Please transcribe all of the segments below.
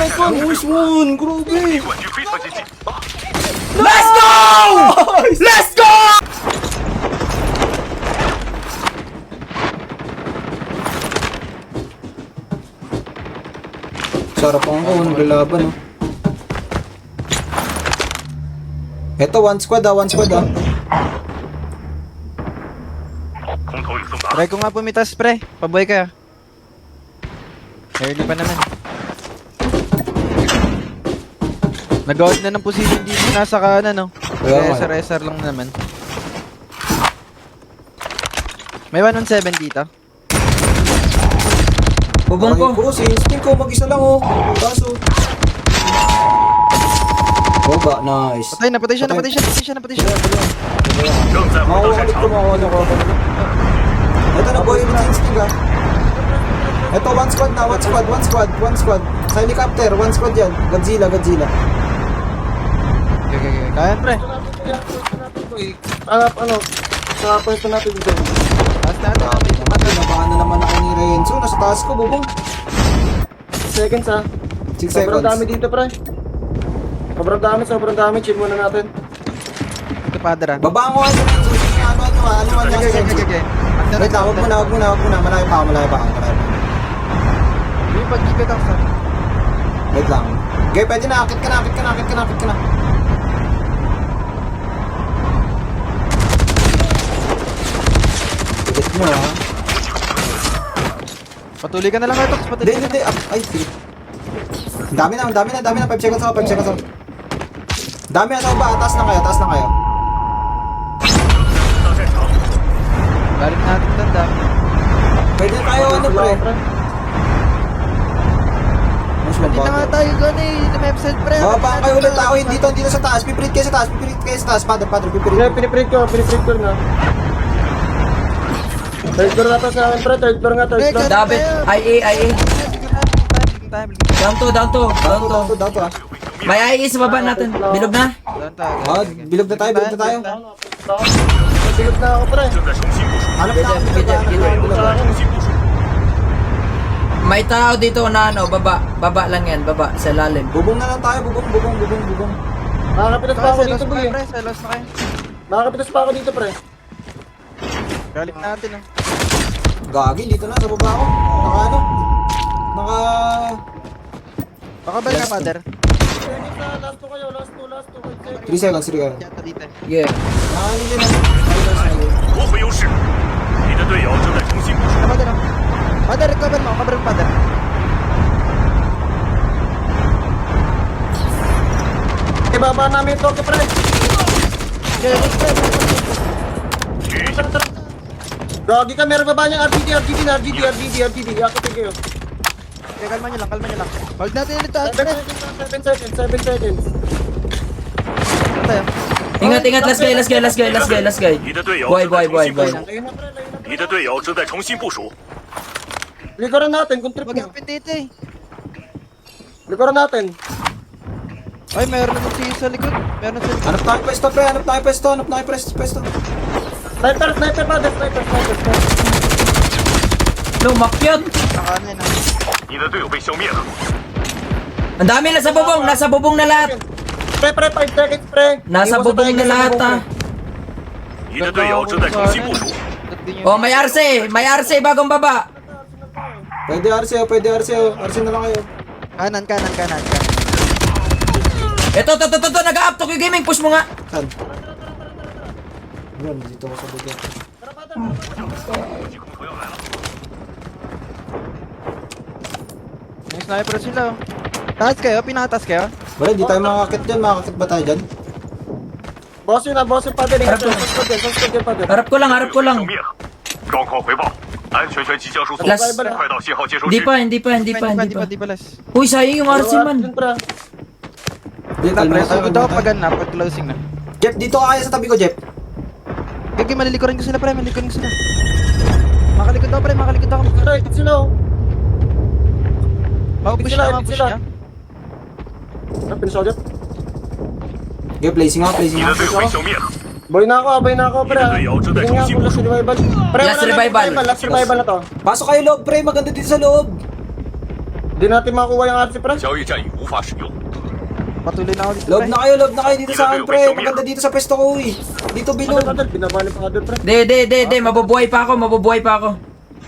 Nice one! Nice one! Grabe! 管区非常接近。 Let's go! Let's go! Sarap ang naglalaban oh. Eto, one squad ah. 空投已送达。 Try ko nga pumitas, pre. Pabuhay ka. Early pa naman. Nag-out na ng position dito nasa kanan, no? Kaya nga. SR lang naman. May 117 dito. Bubong ko. Bro, si Instinct ko mag-isa lang oh. Kaso. Boba, nice. Napatay siya.正在回到战场。 Makukulit ko. Ito na boy, yung Instinct ah. Ito, one squad. Sa helicopter, one squad yan. Godzilla. Okay. Kaya, pre. Sa pwesto natin dito. Taas natin. Nabahan na naman ako ni Renzo. Nasa taas ko, bubong. Seconds ha. 6 Sobrang seconds. dami dito, pre. Sobrang dami. Chill muna natin. Ito, padra. Babaan ko ano Renzo. Sige, ano niya si Renzo. Okay. Wait lang, wag muna. Malayo pa ako. Yung pag-ikot ako sa... Wait lang. Okay, pwede na. Akit ka na. Pilit mo ha. Patuloy ka na lang, Artox. Patuloy ka na. Hindi. Ay, sige. Dami na. 5 seconds ako. Dami na sa baba. Taas na kayo.到战场。 Galing natin tanda. Pwede tayo ano pre. Mas Hindi na nga mabago. tayo gano'n eh. Sa website, pre. Babaan kayo ulit ako. Dito sa taas. Pipirit kayo sa taas. Padre. Sige, piniprint ko na. Third floor na to sa akin, pre. Third floor nga. David, IA. Down to. Dato ah. May IA sa baba natin. Bilog na. Ah, bilog na tayo. Silog na ako, pre. 正在重新部署。 Hanap na ako. 正在重新部署。 May tao dito na ano, baba lang yan, baba sa lalim. Bubong na lang tayo. Bubong. Makakapitas pa ako dito, pre. Pre, sa loss na kayo. Makakapitas pa ako dito, pre. Galing natin, oh. Gagi, dito na. Sa baba ako. Pakabal ka, father. Last two kayo, last two. 3 seconds. Yata dito. Yeah. Nakahalili na. 夺回优势。你的队友正在重新部署。 Father, oh. Father, recover mo. Cover mo, father. Ibaba namin ito, pre. Gagi ka, meron baba niyang RGD. Yakitin kayo. Okay, kalma nyo lang. Hold natin ulit ito. 7 seconds. Tayo. Ingat, last guy. 你的队友 Boy. 正在重新部署。 Ayun na, pre. 你的队友正在重新部署。 Likuran natin, kung trip Huwag nyo. yung dito eh. Likuran natin. Ay, meron naman siya sa likod. Meron sa likod. Hanap tayo pwesto, pre. Hanap tayo pwesto. Sniper, father, sniper. Lumakyat. Nakaano yun, ah. 你的队友被消灭了。 Ang dami nasa bubong na lahat. Pre, 5 seconds, pre. Nasa Iwas bubong tayo na sa lahat bubong, ah.你的队友正在重新部署。 Oh, may RC, bagong baba. Pwede RC. RC na lang kayo. Kanan. Ito, nag-up to gaming, push mo nga. Saan? Yun, dito ako sa baba. 击空投要来了。 May sniper sila, oh. Pinakatas kayo? Wala, di tayo makakakit dyan. Makakakit ba tayo dyan? Boss yun, father. Suspend yun, father. Harap ko lang. 消灭了。状况回报，安全圈即将收缩， Last- 快到信号接收 Hindi 区。 pa. Di pa, last. Uy, sayang yung RC man. Yun, pre. Di, kalma tayo. Ito ako pag na, pag closing na. Jeff, dito ka kaya sa tabi ko, Jeff. Gagi, malilikuran ko sila, pre. Makalikod ako. Pre, hit sila, oh. Mapupush Sila, na, sila. niya. Ano, pinisoldier? Okay, placing 你的队友被消灭了。 Boy na ako, pre. Tingnan nga kung last revival. Pre, Last wala na revival. last revival na to. Pasok kayo loob, pre. Maganda dito sa loob. Di natin makuha yung RC, pre. 交易战役无法使用。 Patuloy na ako dito, Loob pre. na kayo dito sa akin, pre. Maganda dito sa pwesto ko, uy. Dito bilog. Padel, binabali pa Padel, pre. De, mabubuhay pa ako.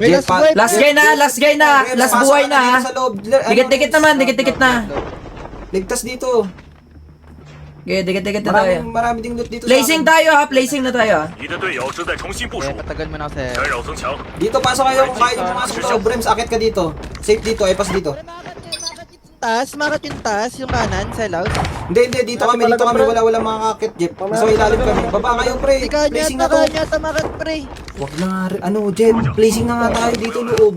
May Jeff, last buhay. Last guy na, last buhay na ha. Dikit-dikit naman, dikit-dikit na. Ligtas dito. Okay, dikit-dikit na tayo. Marami ding loot dito Placing sa akin. tayo ha, placing na tayo ha. 你的队友正在重新部署 Eh,，patagal mo na ako, sir. 干扰增强。 Dito, pasok kayo kung kaya nyo pumasok to. Brems, akit ka dito. Safe dito, pas dito. Makat yung taas, yung kanan, sell out. Hindi, dito kami, wala makakakit, Jeff. Nasa ilalim kami. Baba kayo, pre. Placing na to. tamakat, pre. Wag na nga rin. Ano, Jeff, placing na nga tayo dito loob.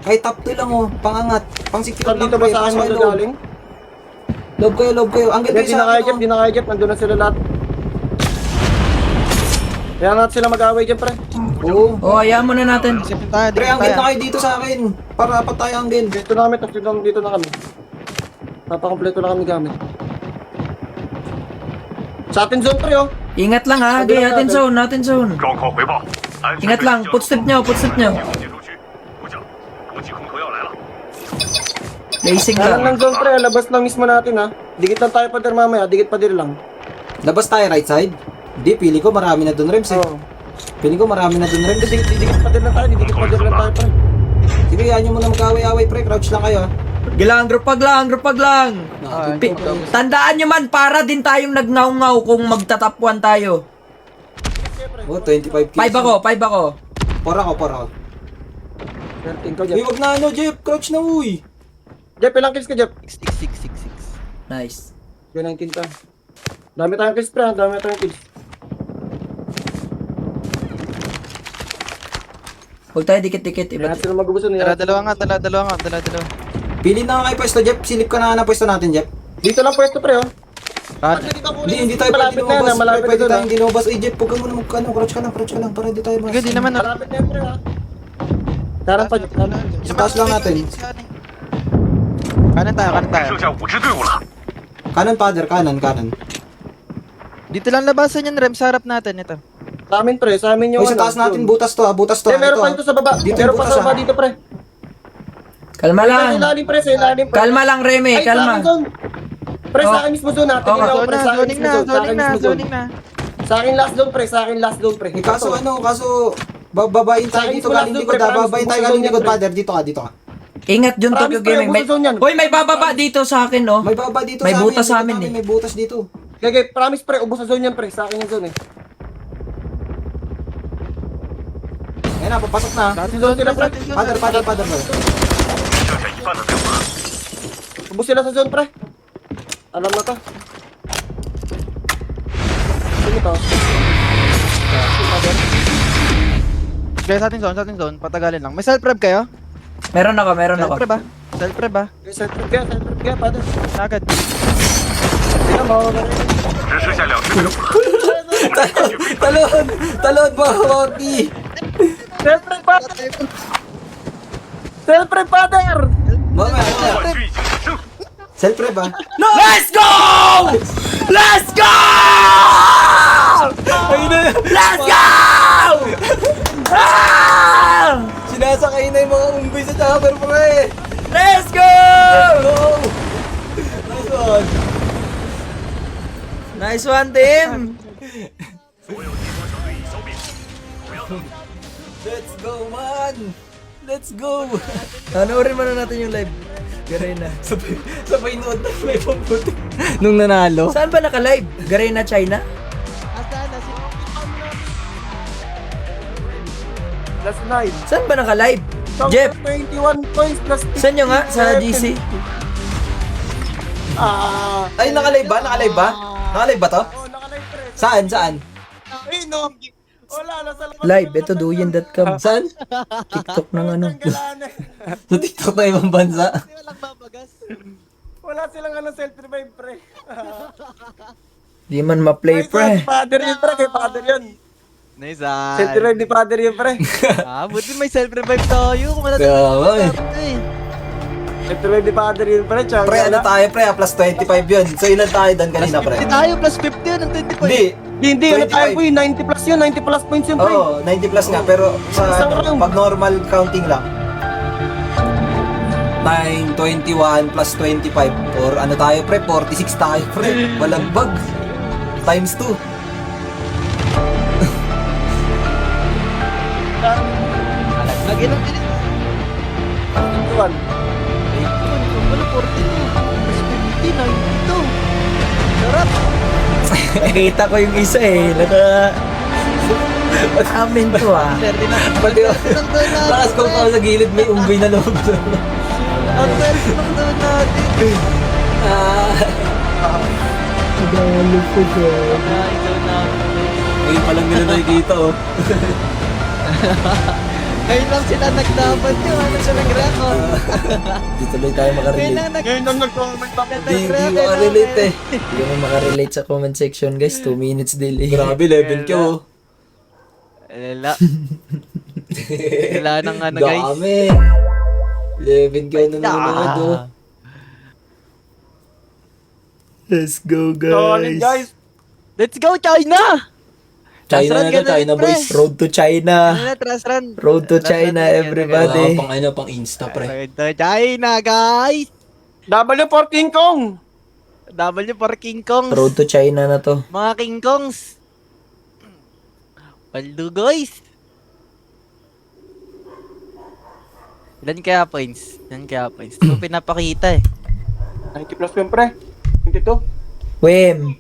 Kahit top 2 lang, oh. Pangangat. Pang secure lang, Dito ba pre. sa akin Pasok kayo loob. magagaling? Loob kayo. Anggit Hindi kayo na sa kaya, akin, Jeff. oh. Di na kaya, Jeff. Nandun na sila lahat. Kaya natin sila mag-away dyan, pre. Oo. Oh, hayaan muna natin. Sipin tayo, Pre, anggit na kayo dito sa akin. Para apat tayo anggit. Dito na kami, tapos dito na kami. Papakompleto na kami gamit. Sa atin zone, pre, oh. Ingat lang ha, okay, natin zone. 状况回报，安全 Ingat lang, footstep nyo. 进入进入区。部长，国际空投要来了。 Placing Alam lang. ng zone, pre. Labas lang mismo natin, ha. Dikit lang tayo Padel mamaya. Dikit Padel lang. Labas tayo right side. Hindi, pili ko marami na dun, Rems, eh. Oo. Pili ko marami na dun, Rems. Dikit Padel lang tayo. Dikit Padel lang tayo, pre. Sige, yan nyo muna mag-away-away, pre. Crouch lang kayo, ha. Gilang, group pag lang. Tandaan nyo man, para din tayong nagngaw-ngaw kung magtatapwan tayo. Oh, 25 kills. 5 ako. 4 ako. 13 ko, Uy, Jeff. wag na ano, Jeff. Crouch na, uy. Jeff, ilang kills ka, Jeff? 6. Nice. Yun ang kinta. Dami tayong kills, pre. Dami tayong kills. Huwag tayo dikit-dikit. Kaya Iba. sila mag-ubusan nila. Dalawa. Pili na nga kayo pwesto, Jeff. Silip ka na nga ng pwesto natin, Jeff. Dito lang pwesto, pre, oh. Kanan. Hindi tayo pwede Malapit na yan, lumabas. malapit na Pwede doon, tayong ah. hindi lumabas. Uy, Jeff, huwag ka muna magkano. Crouch ka lang. Para hindi tayo mas. Sige, di naman. Malapit na yan, pre, ha. Karan pa, Jeff. Sa taas lang natin. Kanan tayo. 剩下5支队伍了。 Kanan, father. Kanan. Dito lang labasan yan, Rem. Sa harap natin, ito. Sa amin, pre. Sa amin yung Uy, sa taas natin. zone. Butas to, ha. Butas to. Eh, meron Ito, pa ha. dito sa baba. Dito Meron yung pa butas, sa baba ha. dito, pre. Kalma Sa lang. ilalim, pre. Sa ilalim, pre. Kalma lang, Reme. Ay, sa Kalma. akin zone. Pre, Oh. sa akin mismo zone, ha. Oh, Tingin ako, pre. Sa akin Zoning mismo zone. Sa akin mismo zone. zoning na. Sa akin last zone, pre. Sa akin last zone, pre. Eh, kaso babayin tayo Sa akin dito wala galing doon, likod, pre, ha. promise, Babayin tayo bubuso galing yan, likod, pre. father. Dito ka. Ingat Jun Promise, Tokyo pre, Gaming. bubuso zone yan. Hoy, may bababa dito sa akin, no? May baba dito May sa amin. butas sa likod amin, namin, eh. May butas dito. Gagay, promise, pre. Ubos sa zone yan, pre. Sa akin yung zone, eh. Ayan na, papasok na. Sa atin Zone zone, sila, pre. Father. 剩下一半的队伍了。 Ubos sila sa zone, pre. Alam na to. Sige to. Guys, sa ating zone. Patagalin lang. May self-rev kayo? Meron ako. Self-rev ba? Self-rev ba? Self-prep kaya, padre. Agad. Sino mo? 只剩下2支队伍了。 Talon mo, Rocky. Self-prep, padre! Self-prep, padre! Mamaya. 冠军已经取胜。 Self-rev, ha. Let's go! Let's go! Let's go! Ah! Sinasakay na yung mga unggoy sa chopper, pre. Let's go! Nice one, team! 所有敌方小队已消灭。不要等。 Let's go, man. Let's go. Panoorin mo na natin yung live. Garena. Sabay nood na may pamputi. Nung nanalo. Saan ba naka-live? Garena, China? Last night. Saan ba naka-live? Jeff, 21 points plus 15. saan nyo nga? Sa GC? Ay, nakalive ba? Nakalive ba to? Oh, nakalive, pre. Saan? Ay, no. Wala, nasa labas. Live, ito duyin.com. Saan? TikTok ng ano. Tanggalan, eh. Sa TikTok na ibang bansa. Wala silang self-revive, pre. Di man ma-play, pre. Father yun, pre. Kay father yun. Nice, Self-revive ni father yun, pre. buti may self-revive tayo. Kung wala Kaya nga, eh. Self-revive ni father yun, pre. Tsaka Pre, ano tayo, pre? Plus 25 yun. So, ilan tayo doon kanina, pre? Hindi tayo, plus 50 yun, ang 25. Hindi. Hindi, ano 25. tayo po yun. 90 plus yun. 90 plus points yun, pre. Oo, 90 plus nga. Pero sa Isang round. pag normal counting lang. Time 21 plus 25. Or ano tayo pre? 46 tayo pre. Balagbag. Times 2. Lagi lang din. Tuwan. Wala 42. Mas 59 ito. Sarap. Nakita ko yung isa eh. Amin to ah. Swerte na. Pati Ang swerte ng doon natin. lakas ko pa sa gilid may unggoy na loob. Ang swerte ng doon natin. Nagalo ko siya. Ay, doon natin. Ngayon pa lang nila nakikita oh. Ngayon lang sila nagdapat yun. Ano siya nag-record? Di tuloy tayo Ngayon makarelate. lang Ngayon lang nag-comment ako. Di makarelate eh. Hindi mo makarelate sa comment section guys. 2 minutes delay. Grabe, 11 ko. Wala. Wala nang ano guys. Dami. 11 ko na nanonood oh. Let's go Solid, guys. Let's go China! China na Trust run, China ganun, boys. pre. Road to China. Ano na, trust run? Road to Trust China, run, everybody. Pang ano, pang Insta pre. Road to China, guys! W for King Kong. W for King Kongs. Road to China na to. Mga King Kongs. Paldo, guys. Ilan kaya points? Ilan kaya points? Ito pinapakita eh. 90 plus yun, pre. 22. Wim.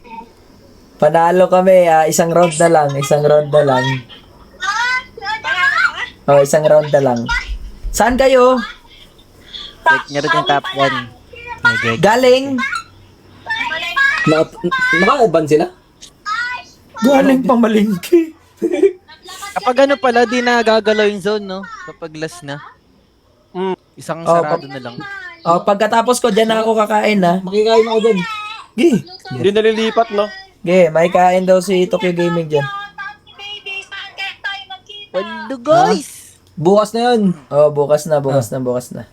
Panalo kami ah. Isang round na lang. Isang round na lang. Oh, isang round na lang. Saan kayo? Check nyo rin yung top 1. Galing? Naka-ban sila? Galing pamalingki. Kapag ano pala, di na gagalaw yung zone, no? Kapag last na. Isang Oh, sarado na lang. Oh, pagkatapos ko, dyan na ako kakain ha. Makikain ako dun. Gi. Hindi nalilipat, no? Gi, may kain daw si Tokyo Gaming dyan. Paldo, guys! Bukas na yun. Oh, bukas na. Bye-bye.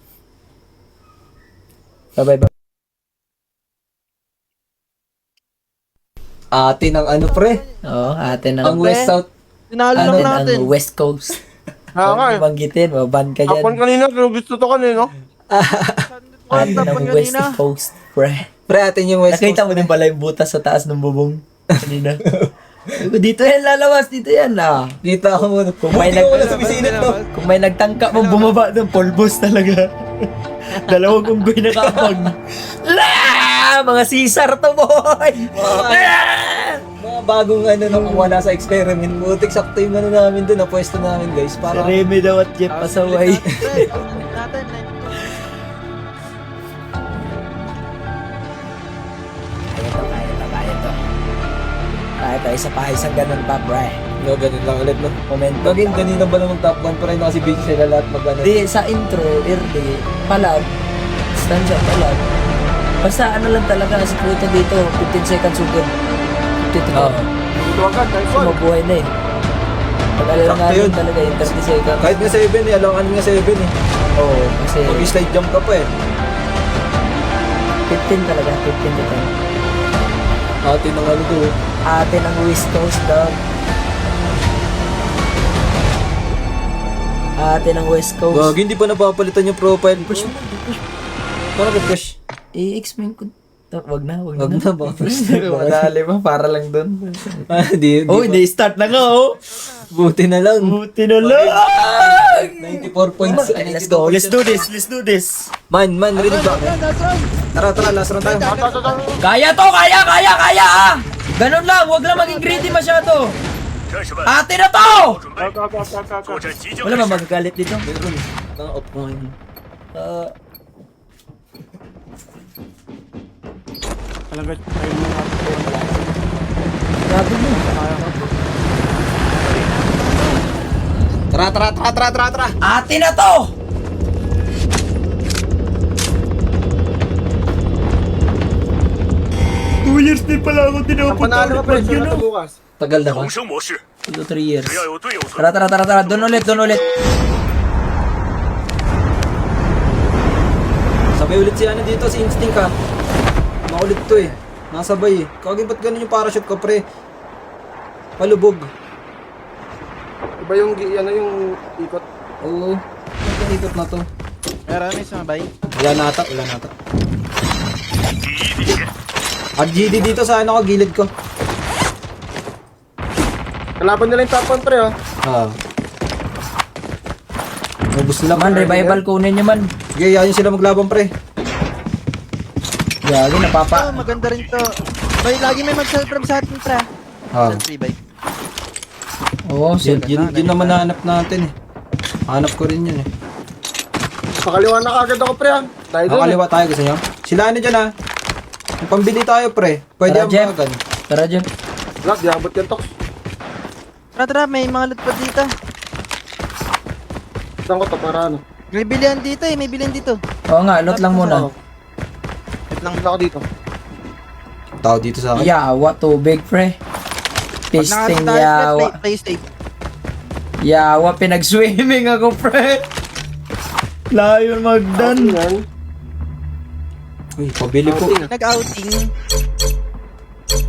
Atin ang ano pre? Oh, atin Ang ang West South. Tinalo lang atin natin. ang West Coast. nga eh. Banggitin, maban ka Kapon dyan. kanina, pero gusto to kanina. Atin ang Tapon West kanina. Coast, pre. Pre, atin yung West Nakita Coast. mo din pala yung butas sa taas ng bubong kanina. Dito yan lalabas, dito yan ah. Kita ako muna. Kung may Buti nag- ko wala sumisinit no. Kung may nagtangka mong bumaba ng polbos talaga. Dalawang unggoy na kapag. Mga Caesar to boy! Mga bagong ano nung wala sa experiment. Butik sakto yung ano namin dun, na pwesto namin guys. Si Para Remy daw at Jeff pasaway. Natin. Kaya tayo sa isang ganun pa, pre. no, ganun lang ulit no. Momentum. Bagin ganina ba naman top 1 pa rin kasi busy sila lahat mag-ano. Di, sa intro, early, palag, stansya, palag. Basta ano lang talaga, sikreto dito, 15 seconds sugod. 52. Oo. Ito agad, nice So, one. mabuhay na eh. Pag-alangan Sakto yun. talaga yung 30 seconds. Kahit nga 7 eh, alangan nga 7 eh. Oo, kasi Mag-slide jump ka pa eh. 15 talaga, 15 dito. Atin ang ano to. Atin ang West Coast, dog. Atin ang West Coast. Gagi, hindi pa napapalitan yung profile. Push mo. Parang refresh. I-explain ko. Wag na. Wag na ba? Madali ba? Para lang doon. Di Oh, hindi start na nga, oh. Buti na lang. Buti na lang. 94 points. Let's go. Let's do this. Let's do this. Man, rinig ba? Tara, last round tayo. Kaya to, kaya ah. Ganun lang, wag lang maging greedy masyado. 战士们， Atin na to! 准备，作战即将 Wala 开 ba 始。 magagalit dito? Meron. Off ko ngayon. Talaga, ayun mo nga. Grabe mo. Tara. Atin na to! Two years din pala ako Panalo ka, pre. Sino na bukas? Tagal na ba? 重生模式， 2 to 3 years. 只要有队友存 Tara. Doon ulit. Sabay ulit si ano dito, si Instinct ha. Makulit to eh. Nasabay eh. Kagi ba't ganun yung parachute ko pre? Palubog. Iba yung, ano yung ikot. Oo. Ito ikot na to. Meron may sumabay. Wala nata, wala nata. 第一地点， RGD dito sa ano ko, gilid ko. Kalaban nila yung top 1 pre, oh. Ah. Ubus nila. Man, revival kunin nyo man. Sige, yan sila maglaban pre. Gagi, napapa. Maganda rin to. Lagi may mag-self-rev sa atin, tra. Ah. Self-rev bike. Oo, Yun naman nahanap natin eh. Hanap ko rin yun eh. Pakaliwa na kagad ako pre, ah. Dahil doon, Nakakaliwa tayo, gusto nyo? Sila ano dyan ah. Kung pambili tayo pre, pwede Tara, ang Jeff. bagan. Tara, Jeff. Lak, di abot yan, Tox. Tara, may mga loot pa dito. Saan ko to para ano? May bilihan dito eh, may bilihan dito. Oo nga, lot lang muna. Wait lang. Wala ako dito. Tao dito sa akin. Yawa, tubig, pre. Pag Pisting nakakita tayo, yawa. play safe. Yawa, pinag-swimming ako, pre. Layon magdan. Yan. Uy, pabili po. Nag-outing.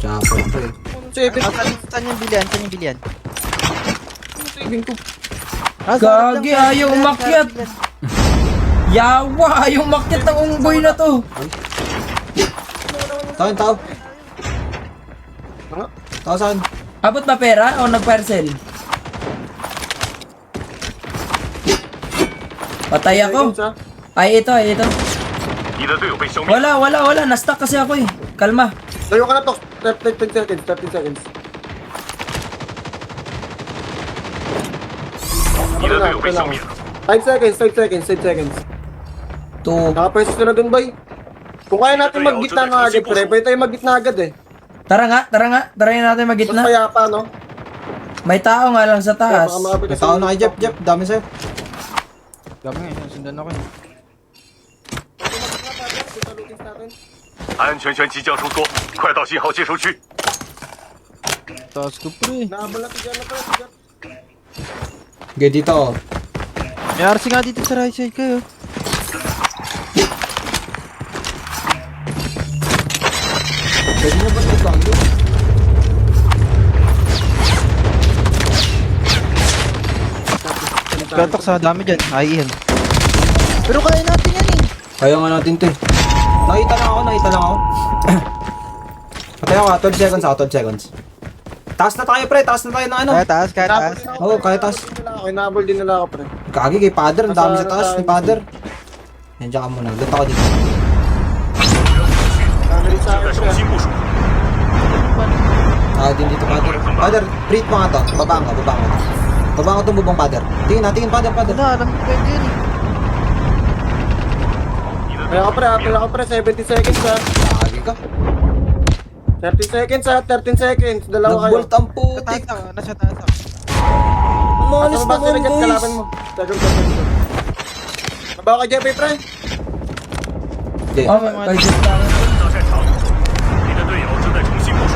Tsaka pre. Saan yung bilihan? Saan yung bilihan? Gagi, ayaw umakyat. Yawa, ayaw umakyat ng unggoy na to. Tao. Tao saan? Abot ba pera o nag-parcel? Patay ako. Ay, ito. 你的队友被消灭。 Wala. Na-stuck kasi ako eh. Kalma. Layo ka na, Tox. 13 seconds, 13 seconds. 你的队友被消灭了。 5 seconds, 5 seconds, 5 seconds. 2. Nakapresis ka na dun, boy. Kung kaya natin mag-gitna nga agad, pre, pwede tayo mag-gitna agad eh. Tara nga. Tarayin natin Mas magitna. payapa, no? May tao nga lang sa taas. Baka makapit May tao na kay Jeff. Dami sa'yo. Dami nga, sundan ako eh. 安全圈即将收缩，快到信号接收区。 Taas ko pre. Nahabol natin dyan na, pre. Okay, dito. May RC nga dito sa right side kayo. Pwede nyo ba nagkando? Gatok sa dami dyan. Ay, pero kaya natin yan eh. Kaya nga natin to eh. Nakita lang ako. Patay ako 12 seconds ako, 12 seconds. Taas na tayo pre, taas na tayo ng ano. Kaya taas. Oo, kaya taas. Nabol din nila ako, pre. Kagi kay Father, ang dami sa taas ni Father. Nandiyan ka muna, dito ako dito. Nagalit sa 正在 akin, 重 pre. 新部署。 Din dito Father. Father, treat mo nga to. Babaan ka. Babaan ka itong bubong Father. Tingin Father. Wala, alam ko pwede yun eh. 你的 Kaya ako, pre, 70 seconds, ha. Kagi ka. 30 seconds, ha. 13 seconds. Dalawa kayo. Nag-bolt ang putik. Nasa taas ako. Umalis Nasa baba naman sila dyan, guys. kalaban mo. Second. Nabawa ka, Jeffy, pre. Hindi. Oh, kay Jeff lang. 到战场，你的队友正在重新部署。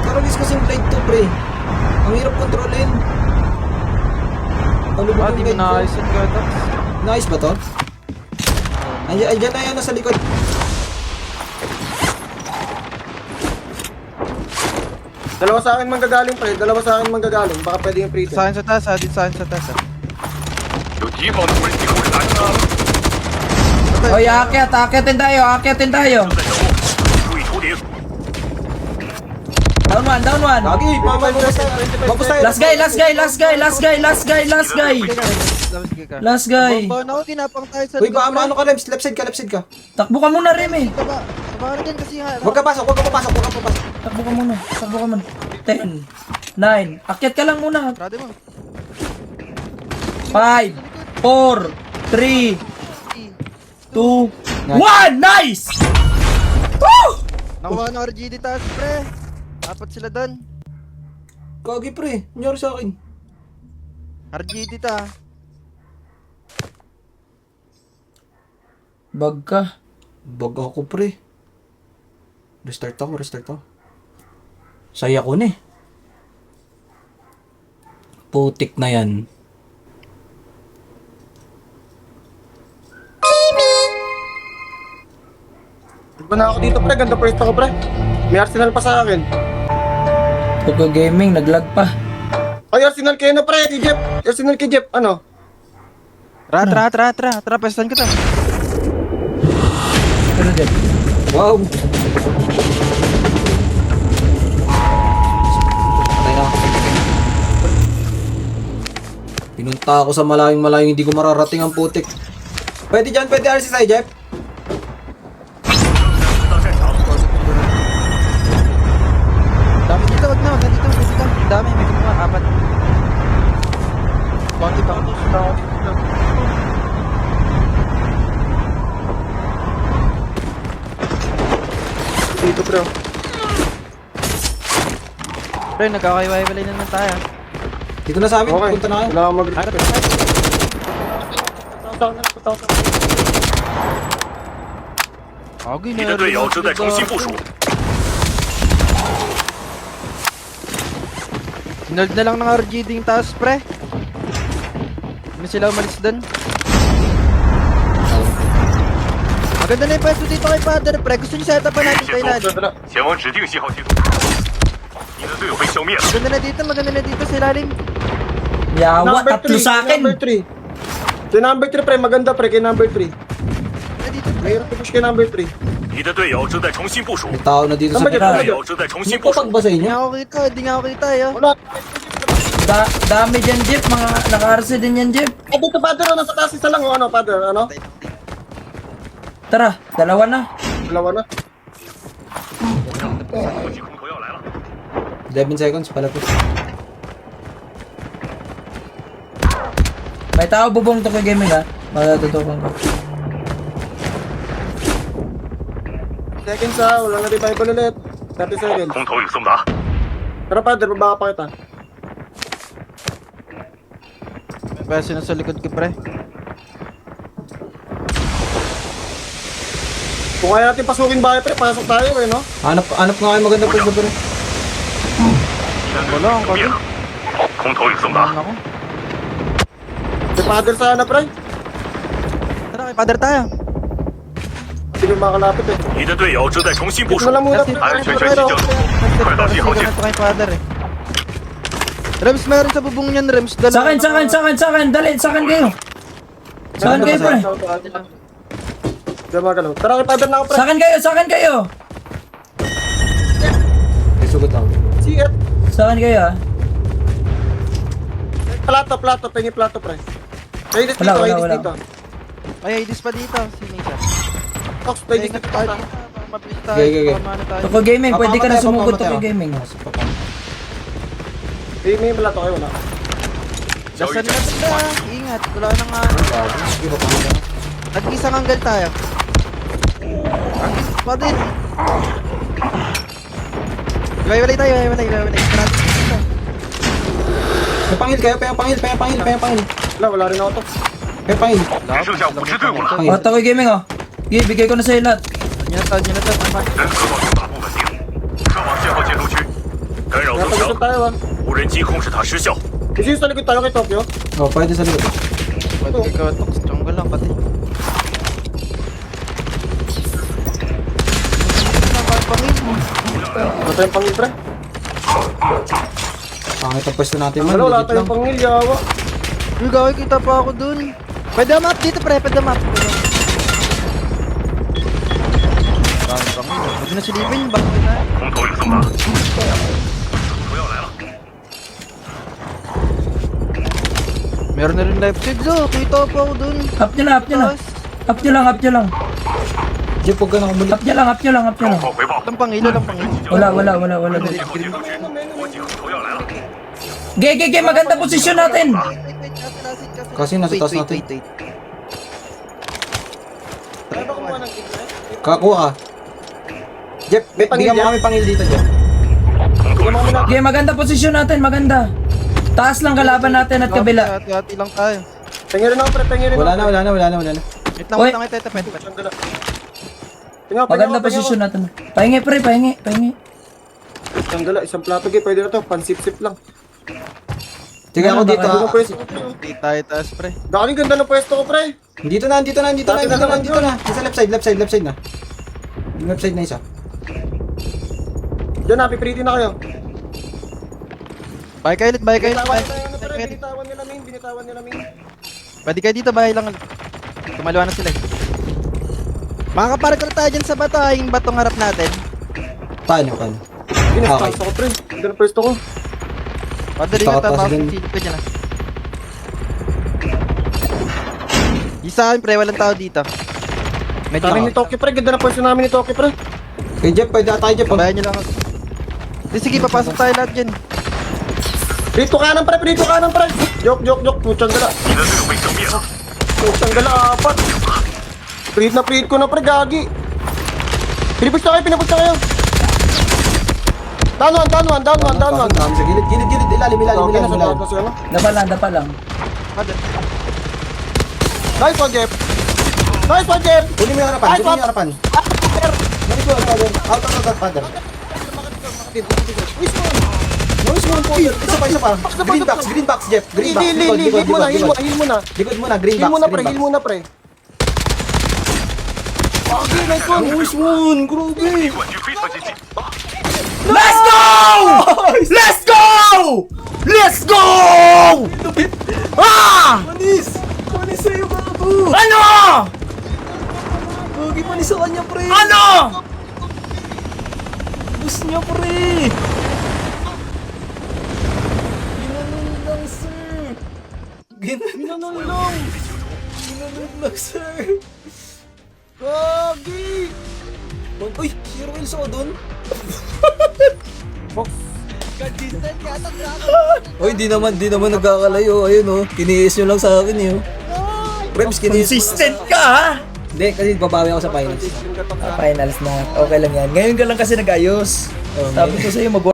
Karagis kasing plate to pre. Ang hirap kontrolin. Palubog Di yung mo plate ko. naayos yung gatok. Nice ba to? Andiyan na yan nasa likod. Dalawa sa akin manggagaling, pre. Baka pwede yung pre. Sa akin sa taas ha, dito sa akin sa taas ha. 有敌方的无人机护卫拦截， Oy, akyatin tayo. 正在着陆，注意图顶。 Down one. Lagi, Mapos tayo. Last guy. Bawang ako, tinapang tayo sa Uy, lugar, pre. ano ka Rems? Left side ka. Takbo ka muna, Rem eh. Baba ka dyan kasi ha. Huwag ka papasok. Takbo ka muna. 10, 9. Akyat ka lang muna. Trade mo. 5, 4, 3, 2, 1. Nice! Woo! Nakuha ng RGD taas, pre. Apat sila doon. Kagi pre, nangyari sa akin. RGD ta. Bag ka. Bag ako pre. Restart ako. Saya ko na eh. Putik na yan. Diba na ako dito, pre? Ganda first ako, pre. May Arsenal pa sa akin. Pagka gaming, naglag pa. Ay, Arsenal kayo na, pre. Arsenal kay Jeff. Ano? Tra, pestan kita. Wow! Patay na. Pinunta ako sa malayong hindi ko mararating ang putik. Pwede dyan, pwede RC Jeff. 到战场。 Dami dito, wag na, wag na dito, wag dito. Dami, may kumuha, 4. Konti pa. Dito, pre. Pre, nagkakaiwaiwalay na naman tayo. Dito na sa amin, Okay. punta na kayo. Wala akong mag-repair. Okay, 你的队友正在重新部署， Sinold na lang ng RGD yung taas, pre. Hindi sila umalis dun. Maganda na yung pwesto dito kay Father, pre. Gusto niyo set up natin 连 kay 线 Lad. 走，前往指定信号接通。你的队友被消灭了， Maganda na dito sa ilalim. Yawa, tatlo sa akin. Number 3. Kay number 3, pre. Maganda, pre. Kay number 3. Na dito, pre. Mahirap i-push kay number 3. 你的队友正在重新部署， May tao na dito sa Tama dyan, tama 队 kita. 友正在重 Hindi 新 ko 部署。 pag ba sa Hindi inyo? nga ako kita, hindi nga ako kita, yo. Wala. Dami dyan, Jeep. Mga naka-RC din yan, Jeep. Ah, dito, Father. Nasa taas isa lang. O, ano, Father? Ano? Tara, dalawa na. Dalawa na. 攻击空投要来了， 11 seconds pala po. May tao bubong to kay gaming ha. Matutukan ko. Seconds ha. Wala na revival ulit. 30 seconds. 空投与送达， Tara, Father. Babaka pa kita. May pwesto na sa likod ko, pre. Kung kaya natin pasukin bahay, pre. Pasok tayo, eh, no? Hanap nga kayo maganda po sa pre. 你的队友被消灭了，空投与送达， Ako. Si Father sana, pre. Tara, kay Father tayo. Hindi ko makalapit, eh. 你的队友正在重新部 Dito 署 na，lang muna, Kasi pre. 安全 Pero, 区即将快到信号线 Sigaw na to kay Father, eh. Rems, meron sa bubong niyan, Rems. Sa akin. Dali, sa akin kayo. Sa akin kayo, pre. Diyan magalaw. Tara, kay Father na ako, pre. Sa akin kayo. May sugot ako. CF. Sa akin kayo ha. Plato. Pengi plato, pre. Ladies Wala, dito, wala, ladies wala. dito. Ay, Aidis pa dito. Sino siya? Ox, ladies Ingat dito. tayo Tara. dito. Mabilis tayo. Okay. Pamano tayo. Toko gaming, pwede ka na Papamatay, sumugod papamatay Toko ako. gaming. May plato kayo, wala. 交易 Dasan 站 na 计 sila. 划， Ingat. Wala na nga. Sige pa pa. Nag-isang hanggal tayo. Father. Iwaiwalay tayo. Tara, dito. Payang pangil. Wala rin ako to. Payang. 只剩下5支队伍了， O, Toko gaming o. Okay, bigay ko na sa'yo lahat. Yun na to. Tama. 人科网中大部稳定，撤往信号接收区，干扰增 Napagod 强， tayo, ah. 无人机控制塔失效， Kasi sa likod tayo kay Tokyo. Oh, pwede sa likod. Pwede ka ito. Jungle lang pati. Wala tayong pangil, pre. Pangit ang pwesto natin man. Wala Legit tayong lang. pangil, yawa. Uy, gawin kita pa ako dun. Pwede map dito, pre. Pwede map. Huwag na silipin. Baka na. 空投与送达，不要来了， Meron na rin live feed, lo. Kita pa ako dun. Up nyo lang. Up nyo lang. Jeff, huwag ka na kumulit. Up nyo lang. 状况回报， Lang pangilo. Wala. 信号接收区，国际空投要来了， Gege, maganda posisyon natin. Kasi nasa taas natin. Wait. Kaya ba kumuha ng kick, eh? Kakuha ka. Jeff, May pangil bigyan mo yan? kami pangil dito, Jeff. 空投与送达， Okay, maganda posisyon natin. Maganda. Taas lang kalaban natin at kabila. Hati-hati lang tayo. Pengi rin ako, pre. Pengi rin ako. Wala na. Wait lang, Uy. ito. Pwede. Sandala. Tingnan, Maganda posisyon natin. Pahingi, pre. Pahingi. Sandala, isang plato, gay. Pwede na to. Pansip-sip lang. Sige ako dito. Ano pwesto? Hindi tayo taas, pre. Galing ganda ng pwesto ko, pre. Dito na. Sa left side na. Yung left side na isa. Diyan, happy pretty na kayo. Bahay kayo ulit. Binitawan nila, main. Pwede kayo dito, bahay lang. Tumaliwa na sila eh. Makakapark na tayo dyan sa bato, yung batong harap natin. Paano? Ginastans ako, pre. Ganda na pwesto ko. Padali Takot na na tapos sila. silip ko dyan ah. Yung sa akin pre, walang tao dito. Medyo Kami ni Toki, pre. Ganda na pwesto namin ni Toki, pre. Kay Jeff, pwede na tayo Jeff. pabayan nyo lang. Di, sige, papasok tayo lahat dyan. Prito kanan, pre. Prito kanan, pre. Joke. Putsang gala. 你的这个卫生棉啊， Putsang gala, apat. Prit ko na, pre. Gagi. Pinipush na kayo. Down one. Sa gilid, ilalim. Okay na, sunod na siya, no? Dapa lang. Nice one, Jeff. Kunin mo yung harapan, Ay, kunin mo yung harapan. Ganito, father. Out, father. Noise mo, father. Isa pa. Green box, Jeff. Green box. Heal mo na. Likod muna, green Heal box. mo na, pre. Okay, nice one. Nice one, grabe. 管区飞船进近， Let's go! Manis sa'yo, gago. Ano? Gagi, manis sa kanya, pre. Ano? Bus niya, pre. Ginanon lang, sir. Ginanon lang, sir. Gagi. Uy, Hero Wheels ako dun. Uy, di naman nagkakalayo. Ayun oh, kiniis nyo lang sa akin eh. Rems, kiniis. Consistent ka, ha? Hindi, kasi babawi ako sa finals. Finals na. Okay lang yan. Ngayon ka lang kasi nag-ayos. Sabi ko sa'yo,